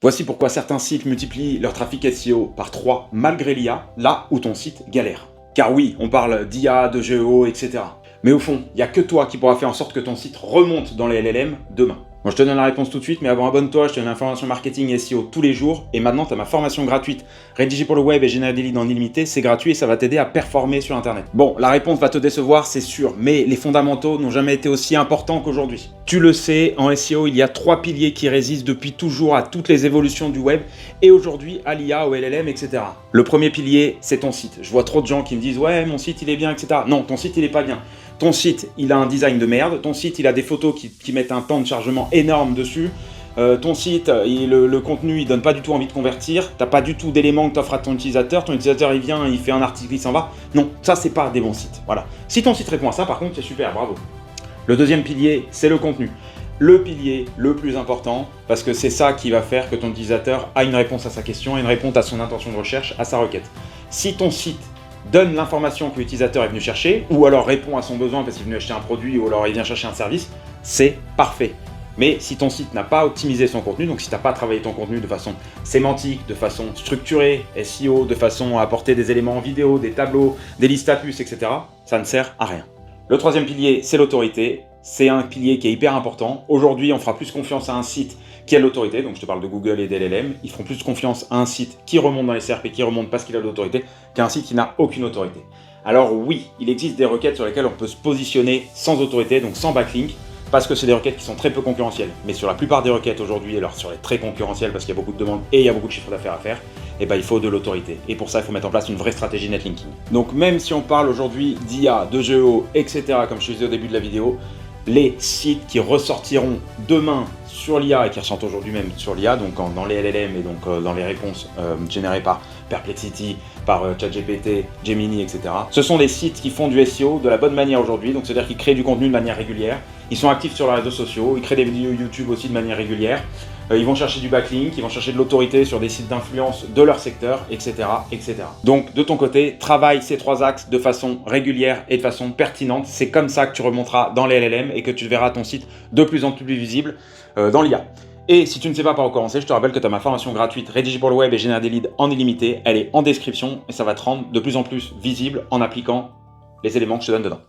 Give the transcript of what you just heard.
Voici pourquoi certains sites multiplient leur trafic SEO par 3 malgré l'IA, là où ton site galère. Car oui, on parle d'IA, de GEO, etc. Mais au fond, il n'y a que toi qui pourra faire en sorte que ton site remonte dans les LLM demain. Bon, je te donne la réponse tout de suite, mais avant, abonne-toi, je te donne l'information marketing et SEO tous les jours. Et maintenant, tu as ma formation gratuite, rédigée pour le web et générer des leads en illimité, c'est gratuit et ça va t'aider à performer sur Internet. Bon, la réponse va te décevoir, c'est sûr, mais les fondamentaux n'ont jamais été aussi importants qu'aujourd'hui. Tu le sais, en SEO, il y a 3 piliers qui résistent depuis toujours à toutes les évolutions du web et aujourd'hui à l'IA, au LLM, etc. Le premier pilier, c'est ton site. Je vois trop de gens qui me disent « Ouais, mon site, il est bien, etc. » Non, ton site, il est pas bien. Ton site, il a un design de merde. Ton site, il a des photos qui mettent un temps de chargement énorme dessus. Ton site, le contenu, il donne pas du tout envie de convertir. T'as pas du tout d'éléments que t'offres à ton utilisateur. Ton utilisateur, il vient, il fait un article, il s'en va. Non, ça, c'est pas des bons sites. Voilà. Si ton site répond à ça, par contre, c'est super, bravo. Le deuxième pilier, c'est le contenu. Le pilier le plus important, parce que c'est ça qui va faire que ton utilisateur a une réponse à sa question, une réponse à son intention de recherche, à sa requête. Si ton site donne l'information que l'utilisateur est venu chercher, ou alors répond à son besoin parce qu'il est venu acheter un produit, ou alors il vient chercher un service, c'est parfait. Mais si ton site n'a pas optimisé son contenu, donc si tu n'as pas travaillé ton contenu de façon sémantique, de façon structurée, SEO, de façon à apporter des éléments en vidéo, des tableaux, des listes à puces, etc., ça ne sert à rien. Le troisième pilier, c'est l'autorité. C'est un pilier qui est hyper important. Aujourd'hui, on fera plus confiance à un site qui a de l'autorité, donc je te parle de Google et d'LLM, ils feront plus confiance à un site qui remonte dans les SERP et qui remonte parce qu'il a de l'autorité qu'à un site qui n'a aucune autorité. Alors oui, il existe des requêtes sur lesquelles on peut se positionner sans autorité, donc sans backlink, parce que c'est des requêtes qui sont très peu concurrentielles. Mais sur la plupart des requêtes aujourd'hui, alors sur les très concurrentielles parce qu'il y a beaucoup de demandes et il y a beaucoup de chiffres d'affaires à faire, eh ben, il faut de l'autorité. Et pour ça, il faut mettre en place une vraie stratégie netlinking. Donc même si on parle aujourd'hui d'IA, de GEO, etc., comme je te disais au début de la vidéo, les sites qui ressortiront demain sur l'IA et qui ressortent aujourd'hui même sur l'IA, donc dans les LLM et donc dans les réponses générées par Perplexity, par ChatGPT, Gemini, etc. Ce sont des sites qui font du SEO de la bonne manière aujourd'hui, donc c'est-à-dire qu'ils créent du contenu de manière régulière, ils sont actifs sur les réseaux sociaux, ils créent des vidéos YouTube aussi de manière régulière, ils vont chercher du backlink, ils vont chercher de l'autorité sur des sites d'influence de leur secteur, etc., etc. Donc de ton côté, travaille ces 3 axes de façon régulière et de façon pertinente. C'est comme ça que tu remonteras dans les LLM et que tu verras ton site de plus en plus visible dans l'IA. Et si tu ne sais pas par où commencer, je te rappelle que tu as ma formation gratuite rédigée pour le web et générer des leads en illimité. Elle est en description et ça va te rendre de plus en plus visible en appliquant les éléments que je te donne dedans.